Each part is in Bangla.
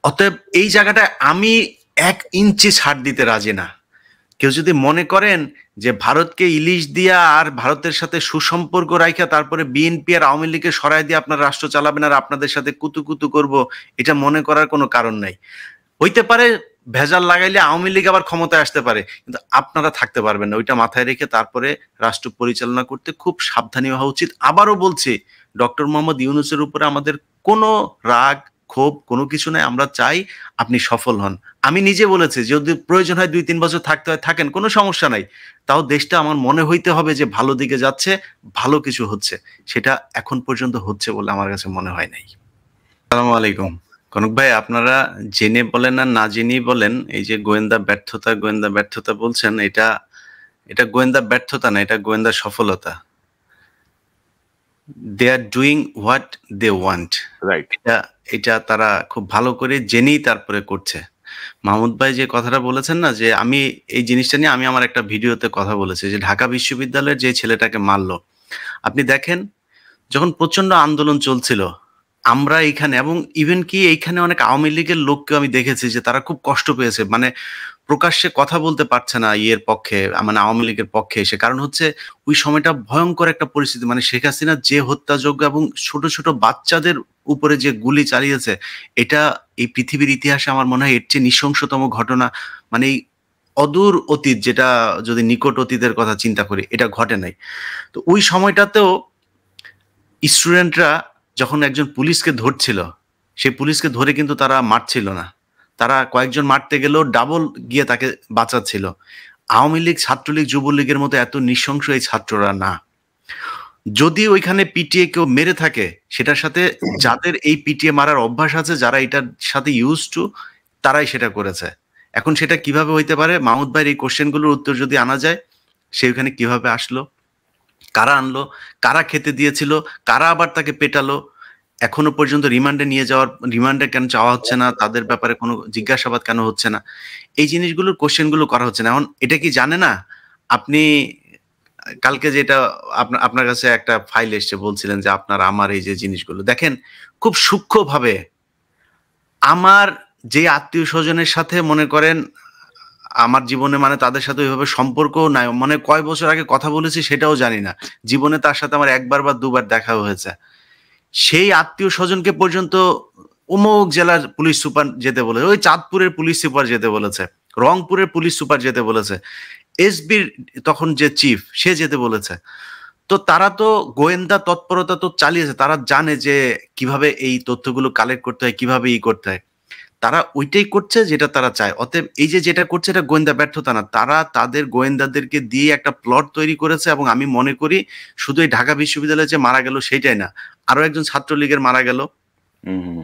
অতএব এই জায়গাটায় আমি 1 ইঞ্চি ছাড় দিতে রাজি না। কেউ যদি মনে করেন যে ভারতকে ইলিশ দিয়া আর ভারতের সাথে সুসম্পর্ক রাখা তারপরে বিএনপি আর আওয়ামী লীগকে সরাই দিয়ে আপনার রাষ্ট্র চালাবেন আর আপনাদের সাথে কুতু কুতু করব, এটা মনে করার কোনো কারণ নাই। হইতে পারে ভেজাল লাগাইলে আওয়ামী লীগ আবার ক্ষমতায় আসতে পারে, কিন্তু আপনারা থাকতে পারবেন না। ওইটা মাথায় রেখে তারপরে রাষ্ট্র পরিচালনা করতে খুব সাবধানী হওয়া উচিত। আবারও বলছি, ডক্টর মোহাম্মদ ইউনূসের উপরে আমাদের কোনো রাগ ক্ষোভ কোনো কিছু নাই। আমরা চাই আপনি সফল হন। আমি নিজে বলেছি যদি প্রয়োজন হয় 2-3 বছর থাকতে হয় থাকেন, কোনো সমস্যা নাই। তাও দেশটা আমার মনে হইতে হবে যে ভালো দিকে যাচ্ছে, ভালো কিছু হচ্ছে। সেটা এখন পর্যন্ত হচ্ছে বলে আমার কাছে মনে হয় নাই। আসসালামু আলাইকুম। কনক ভাই, আপনারা জেনে বলেন আর না জেনেই বলেন, এই যে গোয়েন্দা ব্যর্থতা গোয়েন্দা ব্যর্থতা বলছেন, এটা এটা গোয়েন্দা ব্যর্থতা না, এটা গোয়েন্দা সফলতা। They are doing what they want. Right. এটা এটা তারা খুব ভালো করে জেনেই তারপরে করছে। মাহমুদ ভাই যে কথাটা বলেছেন না, যে আমি এই জিনিসটা নিয়ে আমি আমার একটা ভিডিওতে কথা বলেছি যে ঢাকা বিশ্ববিদ্যালয়ের যে ছেলেটাকে মারলো, আপনি দেখেন যখন প্রচন্ড আন্দোলন চলছিল, আমরা এইখানে এবং ইভেন কি এইখানে অনেক আওয়ামী লীগের লোককে আমি দেখেছি যে তারা খুব কষ্ট পেয়েছে, মানে প্রকাশ্যে কথা বলতে পারছে না ইয়ের পক্ষে, মানে আওয়ামী লীগের পক্ষে এসে। কারণ হচ্ছে ওই সময়টা ভয়ঙ্কর একটা পরিস্থিতি, মানে শেখ হাসিনা যে হত্যাযজ্ঞ এবং ছোট ছোট বাচ্চাদের উপরে যে গুলি চালিয়েছে, এটা এই পৃথিবীর ইতিহাসে আমার মনে হয় এর চেয়ে নৃশংসতম ঘটনা, মানে এই অদূর অতীত, যেটা যদি নিকট অতীতের কথা চিন্তা করি, এটা ঘটে নাই। তো ওই সময়টাতেও স্টুডেন্টরা যখন একজন পুলিশকে ধরছিল, সেই পুলিশকে ধরে কিন্তু তারা মারছিল না, তারা কয়েকজন মারতে গেলেও ডাবল গিয়ে তাকে বাঁচাচ্ছিল। আওয়ামী লীগ, ছাত্রলীগ, যুবলীগের মতো এত নৃশংস এই ছাত্ররা না। যদি ওইখানে পিটিয়ে কেউ মেরে থাকে, সেটার সাথে যাদের এই পিটিয়ে মারার অভ্যাস আছে, যারা এটার সাথে ইউজ টু, তারাই সেটা করেছে। এখন সেটা কিভাবে হইতে পারে? মাহমুদ ভাইয়ের এই কোশ্চেনগুলোর উত্তর যদি আনা যায়, সে ওখানে কিভাবে আসলো, কারা আনলো, কারা খেতে দিয়েছিল, কারা আবার তাকে পেটালো, এখনো পর্যন্ত রিমান্ডে কেন চাওয়া হচ্ছে না, তাদের ব্যাপারে কোনো জিজ্ঞাসাবাদ কেন হচ্ছে না, এই জিনিসগুলোর কোশ্চেনগুলো করা হচ্ছে না। এখন এটা কি জানে না? আপনি কালকে যেটা আপনার কাছে একটা ফাইল এসছে, বলছিলেন যে আপনার আমার এই যে জিনিসগুলো দেখেন খুব সূক্ষ্মভাবে, আমার যে আত্মীয় স্বজনের সাথে মনে করেন আমার জীবনে, মানে তাদের সাথে ওইভাবে সম্পর্ক নাই, মানে কয় বছর আগে কথা বলেছি সেটাও জানি না, জীবনে তার সাথে আমার 1বার বা 2বার দেখা হয়েছে, সেই আত্মীয় স্বজনকে পর্যন্ত অমুক জেলার পুলিশ সুপার যেতে বলেছে, ওই চাঁদপুরের পুলিশ সুপার যেতে বলেছে, রংপুরের পুলিশ সুপার যেতে বলেছে, এসবির তখন যে চিফ সে যেতে বলেছে। তো তারা তো গোয়েন্দা তৎপরতা তো চালিয়েছে, তারা জানে যে কিভাবে এই তথ্যগুলো কালেক্ট করতে হয়, কিভাবে করতে হয়। তারা ওইটাই করছে যেটা তারা চায়। অতএব এই যে যেটা করছে এটা গোয়েন্দা ব্যর্থতা না, তারা তাদের গোয়েন্দাদেরকে দিয়ে একটা প্লট তৈরি করেছে। এবং আমি মনে করি শুধু এই ঢাকা বিশ্ববিদ্যালয়ে যে মারা গেল সেইটাই না, আরো একজন ছাত্রলীগের মারা গেল,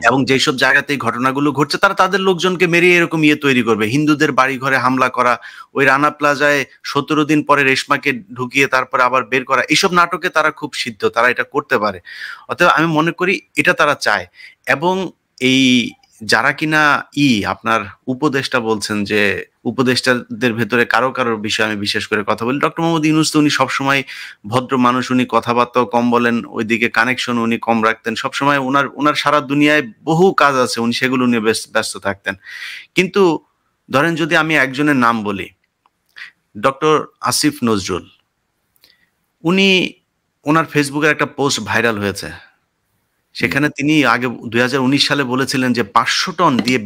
এবং যেসব জায়গাতে এই ঘটনাগুলো ঘটছে তারা তাদের লোকজনকে মেরে এরকম তৈরি করবে, হিন্দুদের বাড়ি ঘরে হামলা করা, ওই রানা প্লাজায় 17 দিন পরে রেশমাকে ঢুকিয়ে তারপরে আবার বের করা, এইসব নাটকে তারা খুব সিদ্ধ, তারা এটা করতে পারে। অতএব আমি মনে করি এটা তারা চায়। এবং এই যারা কিনা আপনার উপদেষ্টা বলছেন, যে উপদেষ্টাদের ভেতরে কারো কারোর বিষয়ে আমি বিশেষ করে কথা বলি, ডক্টর মোহাম্মদ ইউনূস তো উনি সবসময় ভদ্র মানুষ, উনি কথাবার্তাও কম বলেন, ওইদিকে কানেকশন উনি কম রাখতেন, সবসময় ওনার সারা দুনিয়ায় বহু কাজ আছে, উনি সেগুলো নিয়ে ব্যস্ত থাকতেন। কিন্তু ধরেন যদি আমি একজনের নাম বলি, ডক্টর আসিফ নজরুল, উনি ওনার ফেসবুকের একটা পোস্ট ভাইরাল হয়েছে, সেখানে তিনি আগে 2019 সালে বলেছিলেন যে 500 টন দিয়ে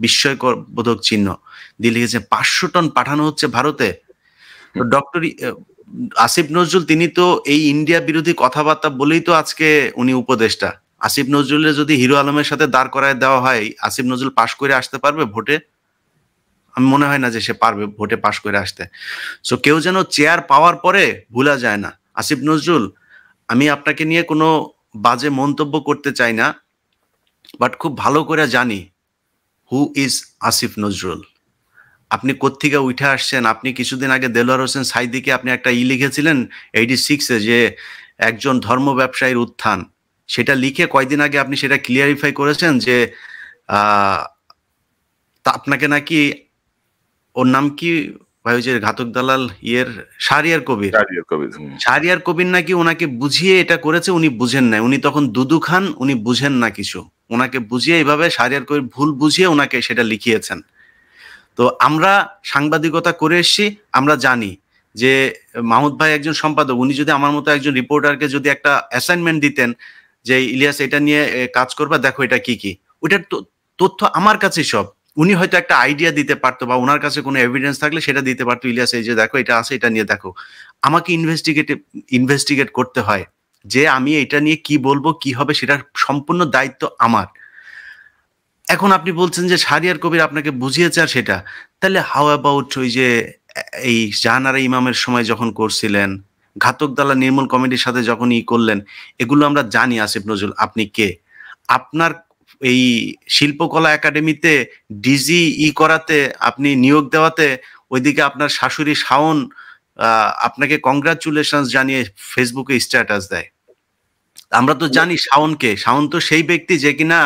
বিস্ময়কর বোধক চিহ্ন দিয়ে লিখেছে 500 টন পাঠানো হচ্ছে ভারতে। তো ডক্টর আসিফ নজরুল তিনি তো এই ইন্ডিয়া বিরোধী কথাবার্তা বলেই তো আজকে উনি উপদেষ্টা। আসিফ নজরুলের যদি হিরো আলমের সাথে দাঁড় করায় দেওয়া হয়, আসিফ নজরুল পাশ করে আসতে পারবে ভোটে? আমি মনে হয় না যে সে পারবে ভোটে পাশ করে আসতে। সো কেউ যেন চেয়ার পাওয়ার পরে ভুলা যায় না, আসিফ নজরুল, আমি আপনাকে নিয়ে কোনো বাজে মন্তব্য করতে চাই না, বাট খুব ভালো করে জানি হু ইজ আসিফ নজরুল। আপনি কোত্থেকে উঠে আসছেন? আপনি কিছুদিন আগে দেলোয়ার হোসেন সাইদিকে আপনি একটা লিখেছিলেন 86-এ, যে একজন ধর্ম ব্যবসায়ীর উত্থান, সেটা লিখে কয়দিন আগে আপনি সেটা ক্লিয়ারিফাই করেছেন যে আপনাকে নাকি, ওর নাম কি ভাই, ওই যে ঘাতক দালাল শাহরিয়ার কবির নাকি ওনাকে বুঝিয়ে এটা করেছে, উনি বুঝেন নাই, উনি তখন দুদু খান, উনি বুঝেন না কিছু, ওনাকে বুঝিয়ে এইভাবে শাহরিয়ার কবির ভুল বুঝিয়ে ওনাকে সেটা লিখিয়েছেন। তো আমরা সাংবাদিকতা করে এসেছি, আমরা জানি যে মাহমুদ ভাই একজন সম্পাদক, উনি যদি আমার মতো একজন রিপোর্টারকে যদি একটা অ্যাসাইনমেন্ট দিতেন যে ইলিয়াস এটা নিয়ে কাজ করবা, দেখো এটা কি কি, ওইটার তথ্য আমার কাছে সব, উনি হয়তো একটা আইডিয়া দিতে পারতো বা ওনার কাছে কোনো এভিডেন্স থাকলে সেটা দিতে পারতো, ইলিয়াস এই যে দেখো এটা আছে, এটা নিয়ে দেখো। আমাকে ইনভেস্টিগেট করতে হয় যে আমি এটা নিয়ে কি বলবো, কি হবে, সেটার সম্পূর্ণ দায়িত্ব আমার। এখন আপনি বলছেন যে শাহরিয়ার কবির আপনাকে বুঝিয়েছে আর সেটা, তাহলে হাউ অ্যাবাউট ওই যে এই জাহানারা ইমামের সময় যখন করছিলেন, ঘাতক দালা নির্মূল কমিটির সাথে যখন করলেন, এগুলো আমরা জানি। আসিফ নজরুল আপনি কে? আপনার এই শিল্পকলা একাডেমিতে ডিজি করাতে, আপনি নিয়োগ দেওয়াতে, ওইদিকে আপনার শাশুড়ি শাওন আপনাকে কংগ্রাচুলেশনস জানিয়ে ফেসবুকে স্ট্যাটাস দেয়। আমরা তো জানি শাওনকে, শাওন তো সেই ব্যক্তি যে কিনা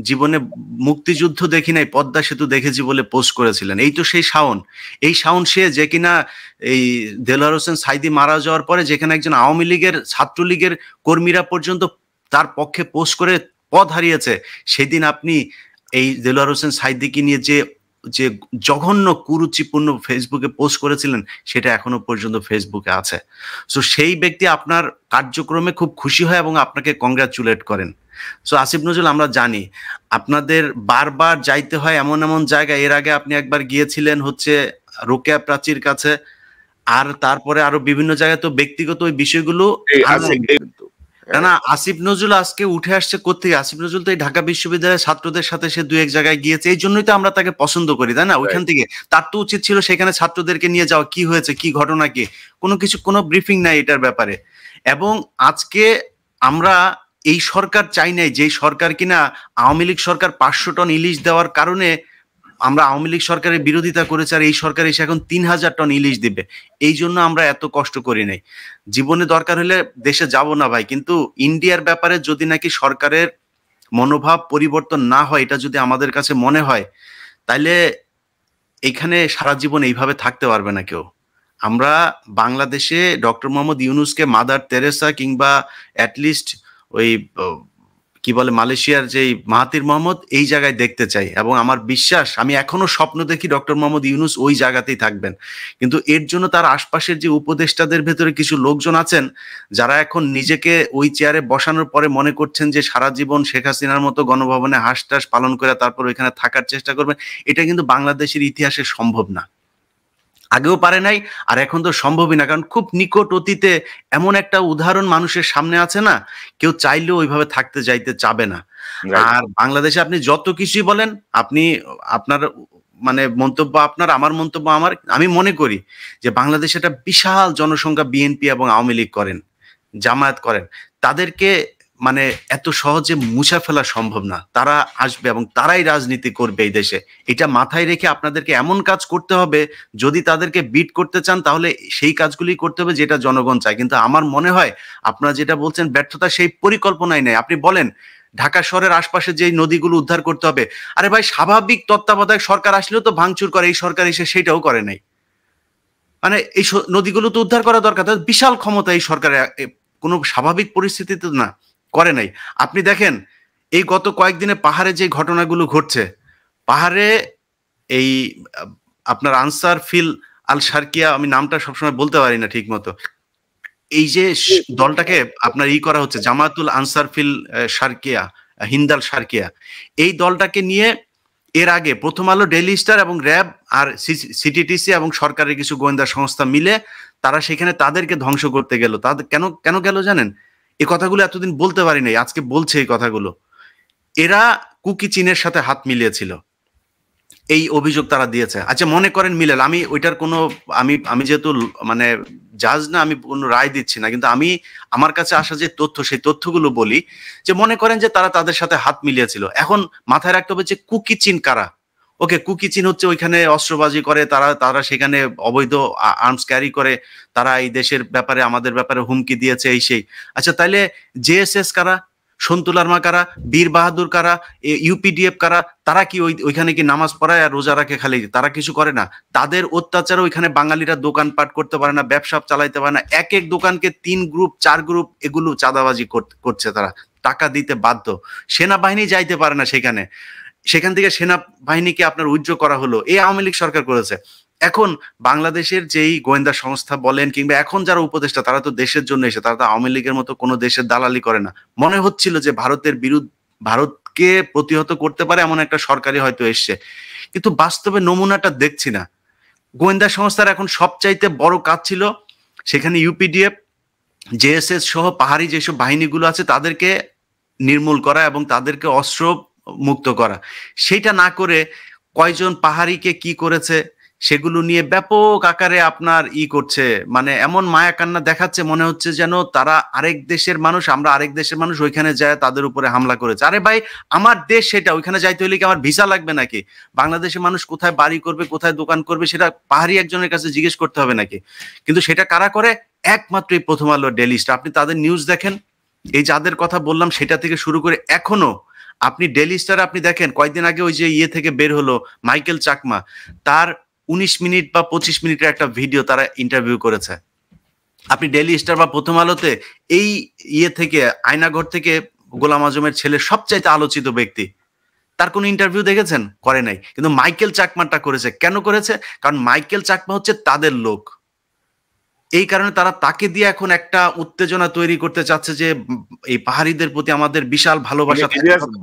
জীবনে মুক্তিযুদ্ধ দেখি নাই, পদ্মা সেতু দেখেছি বলে পোস্ট করেছিলেন। এই তো সেই শাওন। এই শাওন সে যে কিনা এই দেলোয়ার হোসেন সাইদি মারা যাওয়ার পরে যেখানে একজন আওয়ামী লীগের ছাত্রলীগের কর্মীরা পর্যন্ত তার পক্ষে পোস্ট করে পদ হারিয়েছে। সেদিন আপনি এই দেলোয়ার হোসেন সাইদিকে নিয়ে যে যে জঘন্য কুরুচিপূর্ণ ফেসবুকে পোস্ট করেছিলেন, সেটা এখনো পর্যন্ত ফেসবুকে আছে। সো সেই ব্যক্তি আপনার কার্যক্রমে খুব খুশি হয় এবং আপনাকে কংগ্রাচুলেট করেন। সো আসিফ নজরুল আমরা জানি আপনাদের বারবার যাইতে হয় এমন এমন জায়গায়। এর আগে আপনি একবার গিয়েছিলেন হচ্ছে রোকেয়া প্রাচীর কাছে, আর তারপরে আরো বিভিন্ন জায়গায়। তো ব্যক্তিগত ওই বিষয়গুলো না, আসিফ নজরুল আজকে উঠে আসছে কোত্থেকে? আসিফ নজরুল তো এই ঢাকা বিশ্ববিদ্যালয়ের ছাত্রদের সাথে সে দু এক জায়গায় গিয়েছে, এই জন্যই তো আমরা তাকে পছন্দ করি, তাই না? ওইখান থেকে তার তো উচিত ছিল সেখানে ছাত্রদেরকে নিয়ে যাওয়া, কি হয়েছে, কি ঘটনা, কি কোনো কিছু, কোনো ব্রিফিং নাই এটার ব্যাপারে। এবং আজকে আমরা এই সরকার চাই নাই, যে সরকার কিনা আওয়ামী লীগ সরকার 500 টন ইলিশ দেওয়ার কারণে আমরা আওয়ামী লীগ সরকারের বিরোধিতা করেছে, আর এই সরকার এসে এখন 3000 টন ইলিশ দিবে। এই জন্য আমরা এত কষ্ট করি নাই। জীবনে দরকার হলে দেশে যাব না ভাই, কিন্তু ইন্ডিয়ার ব্যাপারে যদি নাকি সরকারের মনোভাব পরিবর্তন না হয়, এটা যদি আমাদের কাছে মনে হয়, তাইলে এখানে সারা জীবন এইভাবে থাকতে পারবে না কেউ। আমরা বাংলাদেশে ডক্টর মোহাম্মদ ইউনূসকে মাদার তেরেসা কিংবা অ্যাটলিস্ট ওই কি বলে মালয়েশিয়ার যে মাহাতির মোহাম্মদ, এই জায়গায় দেখতে চাই। এবং আমার বিশ্বাস, আমি এখনো স্বপ্ন দেখি ডক্টর মোহাম্মদ ইউনূস ওই জায়গাতেই থাকবেন। কিন্তু এর জন্য তার আশপাশের যে উপদেষ্টাদের ভেতরে কিছু লোকজন আছেন যারা এখন নিজেকে ওই চেয়ারে বসানোর পরে মনে করছেন যে সারা জীবন শেখ হাসিনার মতো গণভবনে হাঁসটাস পালন করে তারপর ওইখানে থাকার চেষ্টা করবেন। এটা কিন্তু বাংলাদেশের ইতিহাসে সম্ভব না, আগেও পারে নাই, আর এখন তো সম্ভবই না। কারণ খুব নিকট অতীতে এমন একটা উদাহরণ মানুষের সামনে আছে না, কেউ চাইলেও ওইভাবে থাকতে যাইতে চাবে না। আর বাংলাদেশে আপনি যত কিছুই বলেন, আপনি আপনার মানে মন্তব্য আপনার, আমার মন্তব্য আমার, আমি মনে করি যে বাংলাদেশে একটা বিশাল জনসংখ্যা বিএনপি এবং আওয়ামী লীগ করেন, জামায়াত করেন, তাদেরকে মানে এত সহজে মুছে ফেলা সম্ভব না। তারা আসবে এবং তারাই রাজনীতি করবে এই দেশে। এটা মাথায় রেখে আপনাদেরকে এমন কাজ করতে হবে, যদি তাদেরকে বিট করতে চান তাহলে সেই কাজগুলি করতে হবে যেটা জনগণ চায়। কিন্তু আমার মনে হয় আপনারা যেটা বলছেন ব্যর্থতা, সেই পরিকল্পনাই নেই। আপনি বলেন ঢাকা শহরের আশপাশে যে নদীগুলো উদ্ধার করতে হবে, আরে ভাই স্বাভাবিক তত্ত্বাবধায়ক সরকার আসলেও তো ভাঙচুর করে, এই সরকার এসে সেটাও করে নাই। মানে এই নদীগুলো তো উদ্ধার করা দরকার, তাদের বিশাল ক্ষমতা এই সরকারের, কোনো স্বাভাবিক পরিস্থিতিতে না, করে নাই। আপনি দেখেন এই গত কয়েকদিনে পাহাড়ে যে ঘটনাগুলো ঘটছে, পাহাড়ে এই আপনার আনসার ফিল আল শারকিয়া, আমি নামটা সবসময় বলতে পারি না ঠিক মতো, এই যে দলটাকে আপনার করা হচ্ছে, জামায়াতুল আনসার ফিল শারকিয়া, হিন্দাল শারকিয়া, এই দলটাকে নিয়ে এর আগে প্রথম আলো, ডেইলি স্টার এবং র্যাব আর সিটিটিসি এবং সরকারের কিছু গোয়েন্দা সংস্থা মিলে তারা সেখানে তাদেরকে ধ্বংস করতে গেল। তাদের কেন কেন গেল জানেন? এই কথাগুলো এতদিন বলতে পারি নাই, আজকে বলছে এই কথাগুলো। এরা কুকি চীনের সাথে হাত মিলিয়েছিল, এই অভিযোগ তারা দিয়েছে। আচ্ছা মনে করেন মিলেল, আমি ওইটার কোনো আমি যেহেতু মানে জাজ না, আমি কোনো রায় দিচ্ছি না, কিন্তু আমি আমার কাছে আসা যে তথ্য, সেই তথ্যগুলো বলি। যে মনে করেন যে তারা তাদের সাথে হাত মিলিয়েছিল, এখন মাথায় রাখতে হবে যে কুকি চীন কারা। ওকে, কুকি চীন হচ্ছে ওইখানে অস্ত্রবাজি করে, তারা সেখানে অবৈধ আর্মস ক্যারি করে, তারা এই দেশের ব্যাপারে, আমাদের ব্যাপারে হুমকি দিয়েছে, এই সেই। আচ্ছা তাইলে জেএসএস কারা, সন্তু লারমা কারা, বীর বাহাদুর কারা, ইউপিডিএফ কারা? তারা কি ওইখানে কি নামাজ পড়ায় আর রোজা রাখে খালি? তারা কিছু করে না? তাদের অত্যাচারে ওইখানে বাঙালিরা দোকানপাট করতে পারে না, ব্যবসা চালাইতে পারে না। এক এক দোকানকে 3 গ্রুপ 4 গ্রুপ এগুলো চাঁদাবাজি করছে তারা। টাকা দিতে বাধ্য। সেনাবাহিনী যাইতে পারে না সেখানে। সেখান থেকে সেনাবাহিনীকে আপনার উইথড্র করা হলো। এই আওয়ামী লীগ সরকার করেছে। এখন বাংলাদেশের যেই গোয়েন্দা সংস্থা বলেন কিংবা এখন যারা উপদেষ্টা, তারা তো দেশের জন্য এসে, তারা তো আওয়ামী লীগের মতো কোনো দেশের দালালি করে না। মনে হচ্ছিল যে ভারতকে প্রতিহত করতে পারে এমন একটা সরকারই হয়তো এসছে, কিন্তু বাস্তবে নমুনাটা দেখছি না। গোয়েন্দা সংস্থার এখন সবচাইতে বড় কাজ ছিল সেখানে ইউপিডিএফ, জেএসএস সহ পাহাড়ি যেসব বাহিনীগুলো আছে তাদেরকে নির্মূল করা এবং তাদেরকে অস্ত্র মুক্ত করা। সেইটা না করে কয়জন পাহাড়িকে কি করেছে সেগুলো নিয়ে ব্যাপক আকারে আপনার করছে, মানে এমন মায়া কান্না দেখাচ্ছে, মনে হচ্ছে যেন তারা আরেক দেশের মানুষ, আমরা আরেক দেশের মানুষ, ওইখানে যায় তাদের উপরে হামলা করেছে। আরে ভাই, আমার দেশ সেটা, ওইখানে যাইতে হলে কি আমার ভিসা লাগবে নাকি? বাংলাদেশের মানুষ কোথায় বাড়ি করবে, কোথায় দোকান করবে, সেটা পাহাড়ি একজনের কাছে জিজ্ঞেস করতে হবে নাকি? কিন্তু সেটা কারা করে? একমাত্র এই প্রথম আলো, ডেইলি স্টার। আপনি তাদের নিউজ দেখেন, এই যাদের কথা বললাম সেটা থেকে শুরু করে এখনো আপনি ডেইলি স্টার আপনি দেখেন, কয়েকদিন আগে ওই যে থেকে বের হলো মাইকেল চাকমা, তার 19 মিনিট বা 25 মিনিটের একটা ভিডিও তারা ইন্টারভিউ করেছে। আপনি ডেইলি স্টার বা প্রথম আলোতে এই থেকে, আয়নাঘর থেকে গোলাম আজমের ছেলে সবচাইতে আলোচিত ব্যক্তি, তার কোনো ইন্টারভিউ দেখেছেন? করে নাই। কিন্তু মাইকেল চাকমাটা করেছে। কেন করেছে? কারণ মাইকেল চাকমা হচ্ছে তাদের লোক। এই কারণে তারা তাকে দিয়ে এখন একটা উত্তেজনা তৈরি করতে চাচ্ছে যে এই পাহাড়িদের প্রতি আমাদের বিশাল ভালোবাসা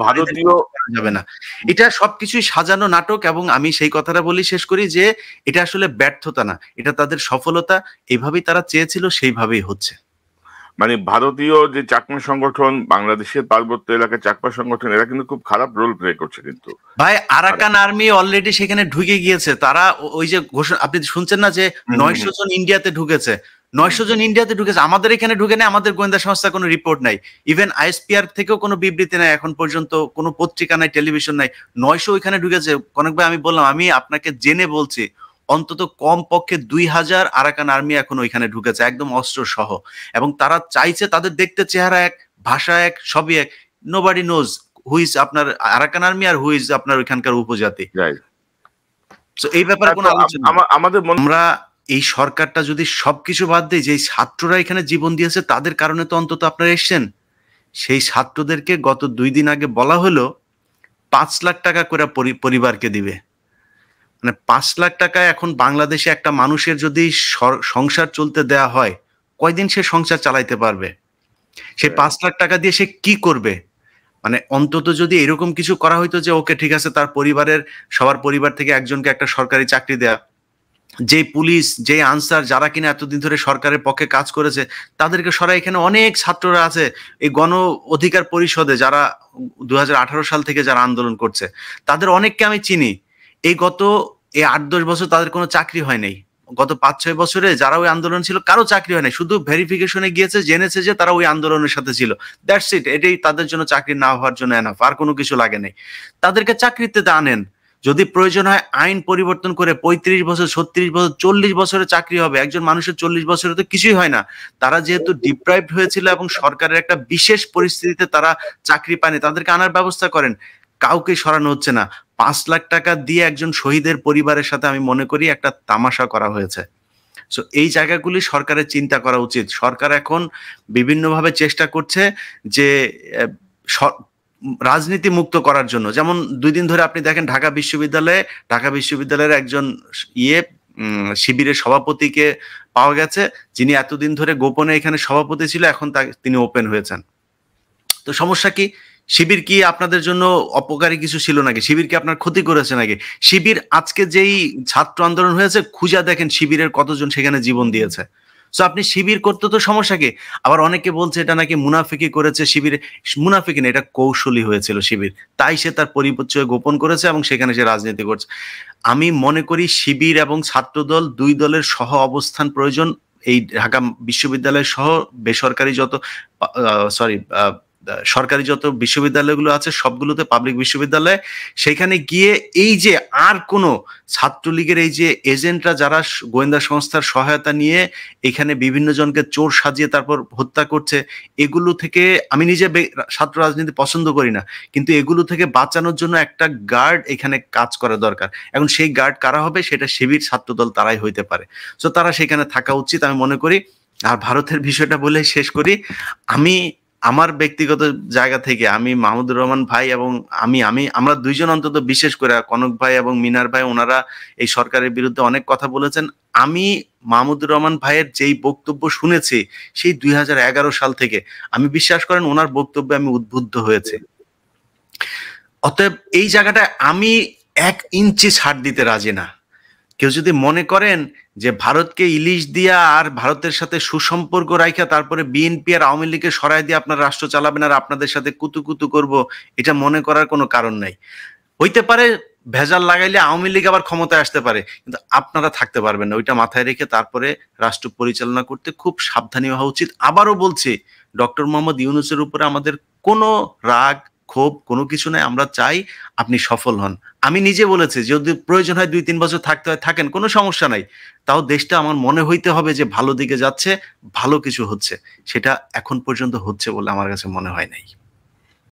ভারতীয় যাবে না। এটা সবকিছুই সাজানো নাটক, এবং আমি সেই কথাটা বলি শেষ করি যে এটা আসলে ব্যর্থতা না, এটা তাদের সফলতা। এইভাবেই তারা চেয়েছিল, সেইভাবেই হচ্ছে। মানে ভারতীয় যে চাকমা সংগঠন, বাংলাদেশের পার্বত্য এলাকার চাকমা সংগঠন, এরা কিন্তু খুব খারাপ রোল প্লে করছে। কিন্তু ভাই, আরাকান আর্মি অলরেডি সেখানে ঢুকে গিয়েছে। তারা ওই যে ঘোষণা আপনি শুনছেন না যে 900 জন ইন্ডিয়াতে ঢুকেছে, 900 জন ইন্ডিয়াতে ঢুকেছে। আমাদের এখানে ঢুকে নেই, আমাদের গোয়েন্দা সংস্থা কোনো রিপোর্ট নাই, ইভেন আইএসপিআর থেকেও কোনো বিবৃতি নাই এখন পর্যন্ত, কোনো পত্রিকা নাই, টেলিভিশন নাই। 900 ওইখানে ঢুকেছে। কনক ভাই, আমি বললাম, আমি আপনাকে জেনে বলছি, অন্তত কম পক্ষে 2000 আরাকান আর্মি এখন ওইখানে ঢুকেছে, একদম অস্ত্র সহ। এবং তারা চাইছে, তাদের দেখতে চেহারা এক, ভাষা এক, সবই এক। নোবডি নোজ হু ইজ আপনার আরাকান আর্মি আর হু ইজ আপনার ওইখানকার উপজাতি। তো এই ব্যাপারে কোনো আলোচনা আমাদের আমরা এই সরকারটা যদি সবকিছু বাদ দেই, যে ছাত্ররা এখানে জীবন দিয়েছে তাদের কারণে তো অন্তত আপনারা এসছেন। সেই ছাত্রদেরকে গত 2 দিন আগে বলা হলো 5 লাখ টাকা করে পরিবারকে দিবে। মানে 5 লাখ টাকা এখন বাংলাদেশে একটা মানুষের যদি সংসার চলতে দেয়া হয়, কয়দিন সে সংসার চালাইতে পারবে? সে 5 লাখ টাকা দিয়ে সে কি করবে? মানে অন্তত যদি এরকম কিছু করা হইতো যে ওকে ঠিক আছে, তার পরিবারের সবার পরিবার থেকে একজনকে একটা সরকারি চাকরি দেয়া, যে পুলিশ, যে আনসার, যারা কিনা এতদিন ধরে সরকারের পক্ষে কাজ করেছে তাদেরকে সরাই। এখানে অনেক ছাত্ররা আছে এই গণ অধিকার পরিষদে, যারা 2018 সাল থেকে যারা আন্দোলন করছে, তাদের অনেককে আমি চিনি। এই 8-10 বছর তাদের কোনো চাকরি হয় নাই। গত 5-6 বছরে যারা ওই আন্দোলন ছিল, কারো চাকরি হয় নাই। শুধু ভেরিফিকেশনে গিয়েছে, জেনেছে যে তারা ওই আন্দোলনের সাথে ছিল, দ্যাটস ইট। এটাই তাদের জন্য চাকরি না হওয়ার জন্য এনাফ, আর কোনো কিছু লাগে নাই। তাদেরকে চাকরিতে আনেন, যদি প্রয়োজন হয় আইন পরিবর্তন করে 35 বছর, 36 বছর, 40 বছরের চাকরি হবে। একজন মানুষের 40 বছরে তো কিছুই হয় না। তারা যেহেতু ডিপ্রাইভড হয়েছিল এবং সরকারের একটা বিশেষ পরিস্থিতিতে তারা চাকরি পায়নি, তাদেরকে আনার ব্যবস্থা করেন। কাউকে সরানো হচ্ছে না। 5 লাখ টাকা দিয়ে একজন শহীদের পরিবারের সাথে আমি মনে করি একটা তামাশা করা হয়েছে। সো এই জায়গাগুলি সরকারের চিন্তা করা উচিত। সরকার এখন বিভিন্নভাবে চেষ্টা করছে যে রাজনীতি মুক্ত করার জন্য। যেমন 2 দিন ধরে আপনি দেখেন ঢাকা বিশ্ববিদ্যালয়ের একজন শিবিরের সভাপতিকে পাওয়া গেছে, যিনি এতদিন ধরে গোপনে এখানে সভাপতি ছিল, এখন তিনি ওপেন হয়েছেন। তো সমস্যা কি? শিবির কি আপনাদের জন্য অপকারী কিছু ছিল নাকি? শিবির কি আপনার ক্ষতি করেছে নাকি? শিবির আজকে যেই ছাত্র আন্দোলন হয়েছে, খুঁজা দেখেন শিবিরের কতজন সেখানে জীবন দিয়েছে। সো আপনি শিবির করতে তো সমস্যা কি? আবার অনেকে বলছে এটা নাকি মুনাফিকি করেছে শিবির। মুনাফিকি না, এটা কৌশলী হয়েছিল শিবির, তাই সে তার পরিচয় গোপন করেছে এবং সেখানে সে রাজনীতি করছে। আমি মনে করি শিবির এবং ছাত্রদল 2 দলের সহ অবস্থান প্রয়োজন। এই ঢাকা বিশ্ববিদ্যালয় সহ বেসরকারি যত সরকারি যত বিশ্ববিদ্যালয়গুলো আছে, সবগুলোতে পাবলিক বিশ্ববিদ্যালয়, সেখানে গিয়ে এই যে আর কোনো ছাত্রলীগের এই যে এজেন্টরা যারা গোয়েন্দা সংস্থার সহায়তা নিয়ে এখানে বিভিন্ন জনকে চোর সাজিয়ে তারপর হত্যা করছে, এগুলো থেকে আমি নিজে ছাত্র রাজনীতি পছন্দ করি না, কিন্তু এগুলো থেকে বাঁচানোর জন্য একটা গার্ড এখানে কাজ করা দরকার। এখন সেই গার্ড কারা হবে? সেটা শিবির, ছাত্রদল, তারাই হইতে পারে। সো তারা সেখানে থাকা উচিত আমি মনে করি। আর ভারতের বিষয়টা বলে শেষ করি, আমি আমার ব্যক্তিগত জায়গা থেকে আমি মাহমুদুর রহমান ভাই এবং আমরা দুইজন অন্তত, বিশেষ করে কনক ভাই এবং মিনার ভাই, ওনারা এই সরকারের বিরুদ্ধে অনেক কথা বলেছেন। আমি মাহমুদুর রহমান ভাইয়ের যেই বক্তব্য শুনেছি সেই 2011 সাল থেকে, আমি বিশ্বাস করেন ওনার বক্তব্যে আমি উদ্বুদ্ধ হয়েছে। অতএব এই জায়গাটায় আমি 1 ইঞ্চি ছাড় দিতে রাজি না। কেউ যদি মনে করেন যে ভারতকে ইলিশ দিয়া আর ভারতের সাথে সুসম্পর্ক রাখা তারপরে বিএনপি আর আওয়ামী লীগকে সরাই দিয়ে আপনার রাষ্ট্র চালাবেন আর আপনাদের সাথে কুতুকুতু করব, এটা মনে করার কোনো কারণ নাই। হইতে পারে ভেজাল লাগাইলে আওয়ামী লীগ আবার ক্ষমতায় আসতে পারে, কিন্তু আপনারা থাকতে পারবেন না। ওইটা মাথায় রেখে তারপরে রাষ্ট্র পরিচালনা করতে খুব সাবধানী হওয়া উচিত। আবারও বলছি, ডক্টর মোহাম্মদ ইউনূসের উপরে আমাদের কোনো রাগ ক্ষোভ কোনো কিছু নাই। আমরা চাই আপনি সফল হন। আমি নিজে বলেছি, যদি প্রয়োজন হয় 2-3 বছর থাকতে হয় থাকেন, কোনো সমস্যা নাই। তাও দেশটা আমার মনে হইতে হবে যে ভালো দিকে যাচ্ছে, ভালো কিছু হচ্ছে। সেটা এখন পর্যন্ত হচ্ছে বলে আমার কাছে মনে হয় নাই।